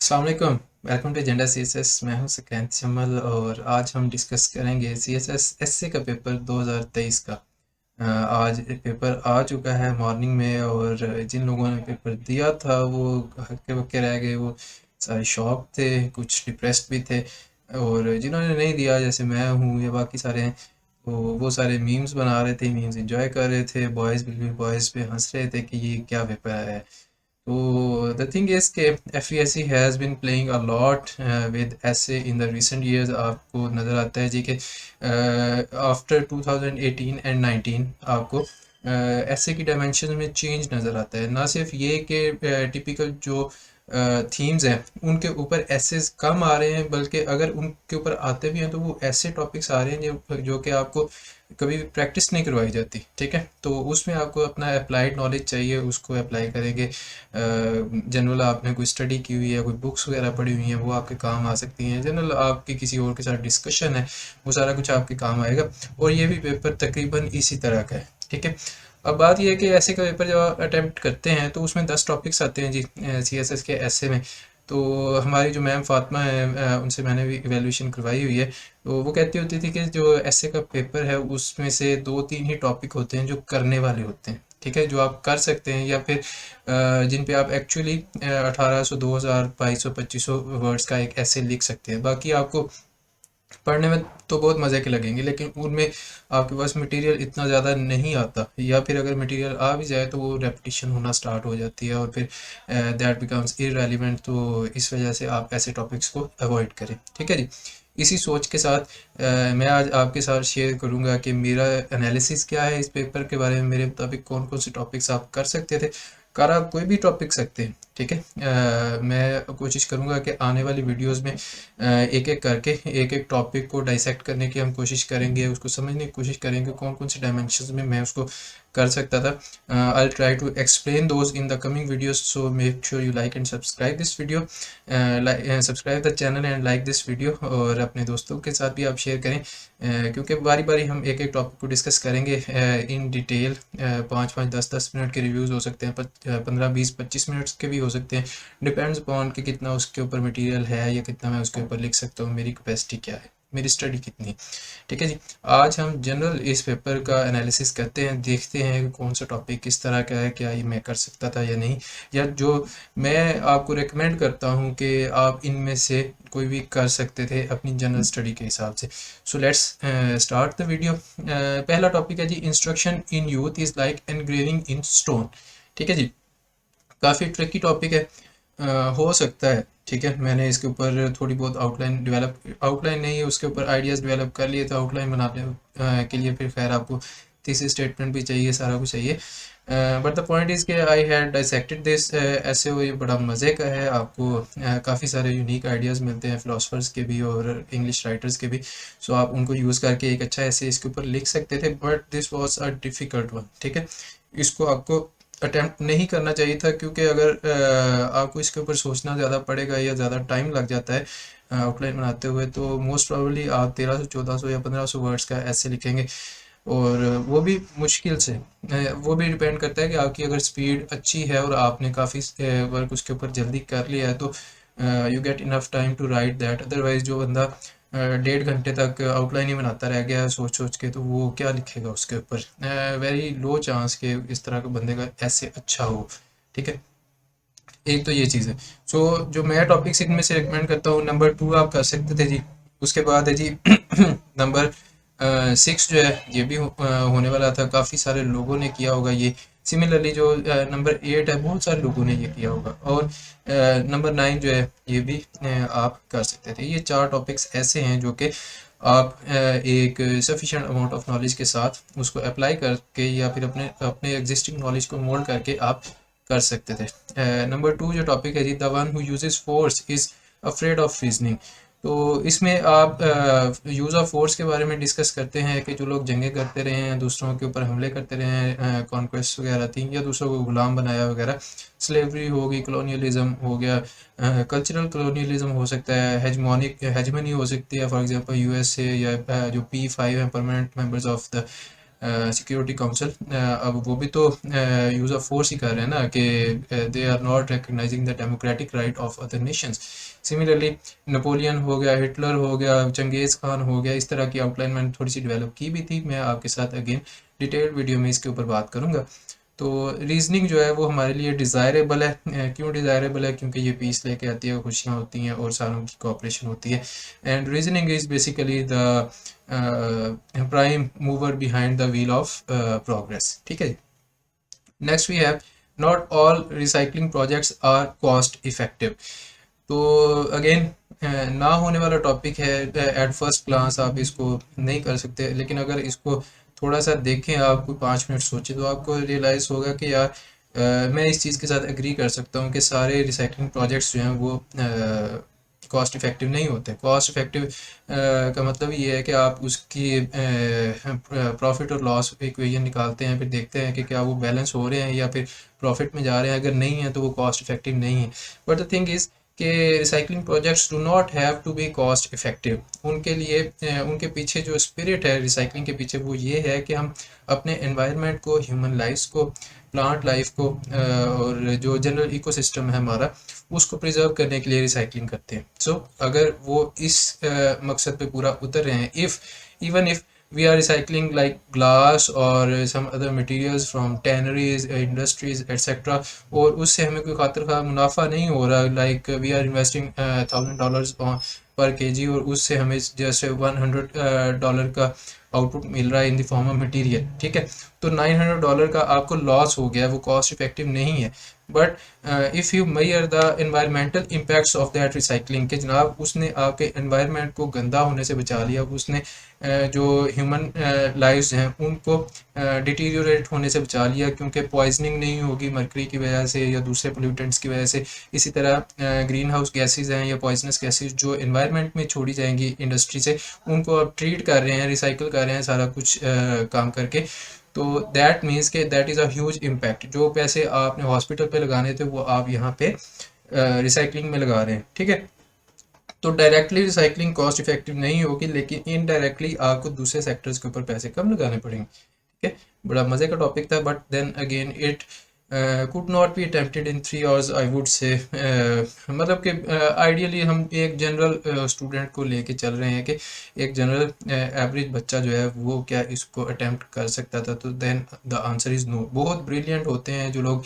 अस्सलाम वालेकुम, welcome to agenda CSS. मैं हूं सकैंत जमल और आज हम डिस्कस करेंगे सीएसएस एसए का पेपर 2023 का। आज पेपर आ चुका है मॉर्निंग में और जिन लोगों ने पेपर दिया था वो हक्के बक्के रह गए, वो सारे शॉक थे, कुछ डिप्रेस्ड भी थे। और जिन्होंने नहीं दिया जैसे मैं हूँ या बाकी सारे हैं, तो वो सारे मीम्स बना रहे थे, मीम्स एंजॉय कर रहे थे, बॉयज़ बिल्कुल बॉयज़ पे हंस रहे थे कि ये क्या पेपर आया है। So the thing is कि FESE has been playing a lot with essay in the recent years। आपको नज़र आता है जी कि आफ्टर 2018 एंड 19 आपको ऐसे की डायमेंशन में चेंज नज़र आता है। ना सिर्फ ये कि टिपिकल जो थीम्स हैं उनके ऊपर एसेस कम आ रहे हैं, बल्कि अगर उनके ऊपर आते भी हैं तो वो ऐसे टॉपिक्स आ रहे हैं जो कि आपको कभी भी प्रैक्टिस नहीं करवाई जाती। ठीक है, तो उसमें आपको अपना अप्लाइड नॉलेज चाहिए, उसको अप्लाई करेंगे। जनरल आपने कोई स्टडी की हुई है, कोई बुक्स वगैरह पढ़ी हुई हैं, वो आपके काम आ सकती हैं। जनरल आपके किसी और के साथ डिस्कशन है, वो सारा कुछ आपके काम आएगा। और ये भी पेपर तकरीबन इसी तरह का है। ठीक है, अब बात यह है कि ऐसे का पेपर जब आप अटैम्प्ट करते हैं तो उसमें 10 टॉपिक्स आते हैं जी सीएसएस के ऐसे में। तो हमारी जो मैम फातिमा है, उनसे मैंने भी इवैल्यूएशन करवाई हुई है, तो वो कहती होती थी कि जो ऐसे का पेपर है उसमें से 2-3 ही टॉपिक होते हैं जो करने वाले होते हैं। ठीक है, जो आप कर सकते हैं या फिर जिन पे आप एक्चुअली 1800 2000 2200 2500 वर्ड्स का एक ऐसे लिख सकते हैं। बाकी आपको पढ़ने में तो बहुत मज़े के लगेंगे, लेकिन उनमें आपके पास मटेरियल इतना ज़्यादा नहीं आता, या फिर अगर मटेरियल आ भी जाए तो वो रेपिटेशन होना स्टार्ट हो जाती है और फिर दैट बिकम्स इररेलेवेंट। तो इस वजह से आप ऐसे टॉपिक्स को अवॉइड करें। ठीक है जी, इसी सोच के साथ मैं आज आपके साथ शेयर करूंगा कि मेरा एनालिसिस क्या है इस पेपर के बारे में। मेरे मुताबिक कौन कौन से टॉपिक्स आप कर सकते थे, कर आप कोई भी टॉपिक सकते हैं। ठीक है, मैं कोशिश करूंगा कि आने वाली वीडियोस में एक एक करके एक एक टॉपिक को डाइसेक्ट करने की हम कोशिश करेंगे, उसको समझने की कोशिश करेंगे कौन कौन से डायमेंशंस में मैं उसको कर सकता था। I try to explain those in the coming videos, so make sure you like and subscribe this video, subscribe the channel and like this video. और अपने दोस्तों के साथ भी आप शेयर करें, क्योंकि बारी बारी हम एक एक टॉपिक को डिस्कस करेंगे इन डिटेल। 5-5 10-10 मिनट के रिव्यूज़ हो सकते हैं, 15-20-25 मिनट्स के भी हो सकते हैं। डिपेंड्स अपॉन कि कितना उसके ऊपर मटेरियल है या कितना मैं उसके ऊपर लिख सकता हूँ, मेरी कैपेसिटी क्या है, मेरी स्टडी कितनी है। ठीक है जी, आज हम जनरल इस पेपर का एनालिसिस करते हैं, देखते हैं कि कौन सा टॉपिक किस तरह का है, क्या ये मैं कर सकता था या नहीं, या जो मैं आपको रेकमेंड करता हूँ कि आप इनमें से कोई भी कर सकते थे अपनी जनरल स्टडी के हिसाब से। So let's start the video. पहला टॉपिक है जी, instruction in youth is like engraving in stone. ठीक है जी, काफ़ी ट्रिकी टॉपिक है। हो सकता है, ठीक है, मैंने इसके ऊपर थोड़ी बहुत आउटलाइन नहीं है, उसके ऊपर आइडियाज़ डेवलप कर लिए, तो आउटलाइन बनाने के लिए फिर खैर आपको थीसिस स्टेटमेंट भी चाहिए, सारा कुछ चाहिए। बट द पॉइंट इज़ के आई हैड डाइसेक्टेड दिस ऐसे हुए, बड़ा मज़े का है। आपको काफ़ी सारे यूनिक आइडियाज़ मिलते हैं फ़िलासफ़र्स के भी और इंग्लिश राइटर्स के भी। सो आप उनको यूज़ करके एक अच्छा ऐसे इसके ऊपर लिख सकते थे, but this was a difficult one. ठीक है, इसको आपको अटेम्प्ट नहीं करना चाहिए था, क्योंकि अगर आपको इसके ऊपर सोचना ज़्यादा पड़ेगा या ज़्यादा टाइम लग जाता है आउटलाइन बनाते हुए, तो मोस्ट प्रोबेबली आप 1300 1400 या 1500 वर्ड्स का ऐसे लिखेंगे, और वो भी मुश्किल से। वो भी डिपेंड करता है कि आपकी अगर स्पीड अच्छी है और आपने काफ़ी वर्क उसके ऊपर जल्दी कर लिया है, तो you get enough time to write that. Otherwise जो बंदा 1.5 घंटे तक आउटलाइन ही बनाता रह गया सोच सोच के, तो वो क्या लिखेगा उसके ऊपर। वेरी लो चांस के इस तरह के बंदे का ऐसे अच्छा हो। ठीक है, एक तो ये चीज़ है। सो जो मैं टॉपिक्स इनमें से रिकमेंड करता हूँ, नंबर 2 आप कर सकते थे जी। उसके बाद है जी नंबर 6 जो है, ये भी होने वाला था, काफ़ी सारे लोगों ने किया होगा ये। सिमिलरली जो नंबर 8 है, बहुत सारे लोगों ने ये किया होगा। और नंबर 9 जो है, ये भी आप कर सकते थे। ये 4 टॉपिक्स ऐसे हैं जो कि आप एक सफिशिएंट अमाउंट ऑफ नॉलेज के साथ उसको अप्लाई करके या फिर अपने अपने एग्जिस्टिंग नॉलेज को मोल्ड करके आप कर सकते थे। नंबर 2 जो टॉपिक है जी, the one who uses force is afraid of reasoning. तो इसमें आप यूज़ ऑफ फोर्स के बारे में डिस्कस करते हैं कि जो लोग जंगें करते रहे हैं, दूसरों के ऊपर हमले करते रहे हैं, कॉन्क्वेस्ट वगैरह थी, या दूसरों को गुलाम बनाया वगैरह, स्लेवरी होगी, कलोनियलिज्म हो गया, कल्चरल कलोनियलिज्म हो सकता है, हेजमनी हो सकती है, फॉर एग्जांपल यूएसए, या जो P5 हैं, permanent members of the security council, अब वो भी तो यूज़ ऑफ फोर्स ही कर रहे हैं ना कि they are not recognising the democratic right of other nations. Similarly Napoleon हो गया, हिटलर हो गया, चंगेज़ खान हो गया, इस तरह की आउटलाइन मैंने थोड़ी सी डेवलप की भी थी, मैं आपके साथ अगेन डिटेल्ड वीडियो में इसके ऊपर बात करूँगा। तो रीजनिंग जो है वो हमारे लिए डिज़ायरेबल है। क्यों डिज़ायरेबल है? क्योंकि ये पीस लेके आती है, खुशियाँ होती हैं और सारों की कोऑपरेशन होती है। And reasoning is basically the prime mover behind the wheel of progress. ठीक है जी। Next we have not all recycling projects are cost effective. तो अगेन ना होने वाला टॉपिक है, एट फर्स्ट ग्लांस आप इसको नहीं कर सकते, लेकिन अगर इसको थोड़ा सा देखें, आपको 5 मिनट सोचें तो आपको रियलाइज़ होगा कि यार मैं इस चीज़ के साथ एग्री कर सकता हूँ कि सारे रिसाइकलिंग प्रोजेक्ट्स जो हैं वो कॉस्ट इफ़ेक्टिव नहीं होते। कॉस्ट इफ़ेक्टिव का मतलब ये है कि आप उसकी प्रॉफिट और लॉस इक्वेशन निकालते हैं, फिर देखते हैं कि क्या वो बैलेंस हो रहे हैं या फिर प्रॉफिट में जा रहे हैं। अगर नहीं है तो वो कॉस्ट इफ़ेक्टिव नहीं है। बट द थिंग इज़ कि recycling projects do not have to be cost effective. उनके लिए उनके पीछे जो स्पिरिट है रिसाइकलिंग के पीछे, वो ये है कि हम अपने एनवायरनमेंट को, ह्यूमन लाइफ को, प्लांट लाइफ को और जो जनरल इकोसिस्टम है हमारा, उसको प्रिजर्व करने के लिए रिसाइकलिंग करते हैं। सो अगर वो इस मकसद पे पूरा उतर रहे हैं, if even if we are recycling like glass or some other materials from tanneries, industries, etc. और उससे हमें कोई खातिर खा मुनाफा नहीं हो रहा, like we are investing $1,000 पर केजी और उससे हमें जैसे $100 का आउटपुट मिल रहा है in the form of material. ठीक है, तो $900 का आपको लॉस हो गया, वो कॉस्ट इफेक्टिव नहीं है। But if you measure the environmental impacts of that recycling, के जनाब उसने आपके एनवायरनमेंट को गंदा होने से बचा लिया, उसने जो ह्यूमन लाइव्स हैं उनको डिटीरियोरेट होने से बचा लिया, क्योंकि पॉइजनिंग नहीं होगी मरकरी की वजह से या दूसरे पोल्यूटेंट्स की वजह से। इसी तरह ग्रीन हाउस गैसेज हैं या पॉइजनस गैसेज जो एनवायरनमेंट में छोड़ी जाएंगी इंडस्ट्री से, उनको आप ट्रीट कर रहे हैं, रिसाइकिल कर रहे हैं सारा कुछ काम करके। तो दैट मीन्स के that is a huge impact. जो पैसे आपने हॉस्पिटल पे लगाने थे वो आप यहाँ पे रिसाइकलिंग में लगा रहे हैं। ठीक है, तो डायरेक्टली रिसाइकलिंग कॉस्ट इफेक्टिव नहीं होगी, लेकिन इनडायरेक्टली आपको दूसरे सेक्टर्स के ऊपर पैसे कम लगाने पड़ेंगे। ठीक है, बड़ा मज़े का टॉपिक था, but then again it could not be attempted in 3 hours I would say. मतलब कि आइडियली हम एक जनरल स्टूडेंट को लेके चल रहे हैं कि एक जनरल एवरेज बच्चा जो है वो क्या इसको अटेम्प्ट कर सकता था, तो then the answer is no. बहुत ब्रिलियंट होते हैं जो लोग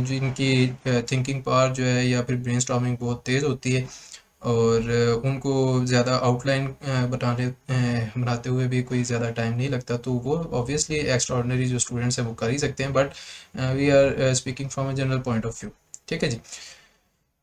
जिनकी थिंकिंग पावर जो है या फिर ब्रेन स्टॉर्मिंग बहुत तेज़ होती है, और उनको ज़्यादा आउटलाइन बनाते हुए भी कोई ज़्यादा टाइम नहीं लगता, तो वो ऑब्वियसली एक्स्ट्राऑर्डिनरी जो स्टूडेंट्स हैं वो कर ही सकते हैं। But we are speaking from a general point of view. ठीक है जी।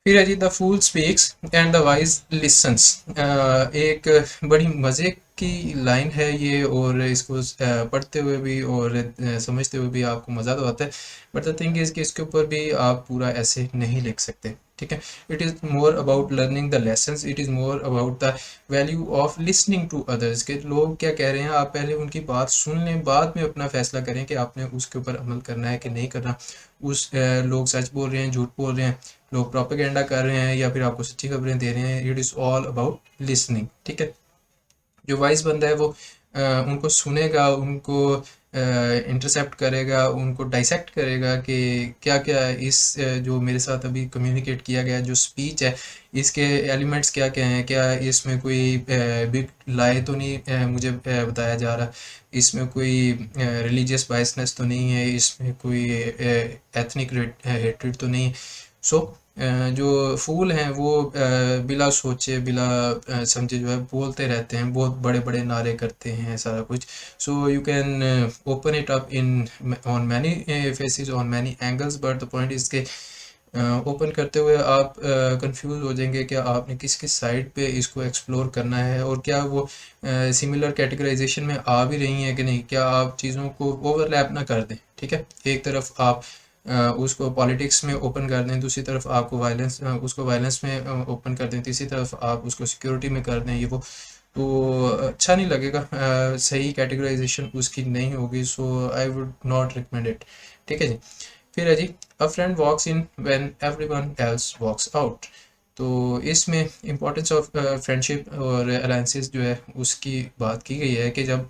फिर है जी the fool speaks and the wise listens. एक बड़ी मज़े की लाइन है ये, और इसको पढ़ते हुए भी और समझते हुए भी आपको मज़ा तो आता है, बट द थिंग इज़ कि इसके ऊपर भी आप पूरा ऐसे नहीं लिख सकते। ठीक है, it is more about learning the lessons, it is more about the value of listening to others, के लोग क्या कह रहे हैं, आप पहले उनकी बात सुन लें, बाद में अपना फैसला करें कि आपने उसके ऊपर अमल करना है कि नहीं करना। लोग सच बोल रहे हैं, झूठ बोल रहे हैं, लोग प्रोपेगेंडा कर रहे हैं या फिर आपको सच्ची खबरें दे रहे हैं, it is all about listening. ठीक है, जो वाइस बंदा है वो उनको सुनेगा, उनको इंटरसेप्ट करेगा, उनको डाइसेक्ट करेगा कि क्या क्या इस जो मेरे साथ अभी कम्युनिकेट किया गया जो स्पीच है, इसके एलिमेंट्स क्या क्या हैं, क्या इसमें कोई बिग लाई तो नहीं मुझे बताया जा रहा, इसमें कोई रिलीजियस बायसनेस तो नहीं है, इसमें कोई एथनिक हेट्रेड तो नहीं है। सो जो फूल हैं वो बिला सोचे बिला समझे जो है बोलते रहते हैं, बहुत बड़े बड़े नारे करते हैं सारा कुछ। So you can open it up in on many faces, on many angles, but the point is के ओपन करते हुए आप कंफ्यूज हो जाएंगे कि आपने किस किस साइड पे इसको एक्सप्लोर करना है, और क्या वो सिमिलर कैटेगराइजेशन में आ भी रही हैं कि नहीं, क्या आप चीज़ों को ओवरलैप ना कर दें। ठीक है, एक तरफ आप उसको पॉलिटिक्स में ओपन कर दें, दूसरी तरफ आपको वायलेंस उसको वायलेंस में ओपन कर दें, तीसरी तरफ आप उसको सिक्योरिटी में कर दें, ये वो तो अच्छा नहीं लगेगा, सही कैटेगराइजेशन उसकी नहीं होगी। So I would not recommend it. ठीक है जी। फिर है जी a friend walks in when everyone else walks out. तो इसमें इम्पोर्टेंस ऑफ फ्रेंडशिप और अलायंसेस जो है उसकी बात की गई है कि जब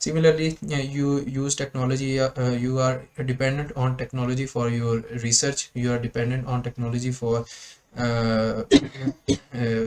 Similarly, you use technology, you are dependent on technology for your research, you are dependent on technology for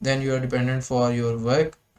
Then you are dependent for your work,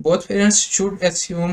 Both parents should assume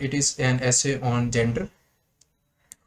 it is an essay on gender.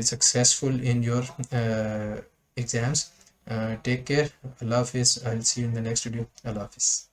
successful in your exams. Take care. Allah Hafiz. I'll see you in the next video. Allah Hafiz.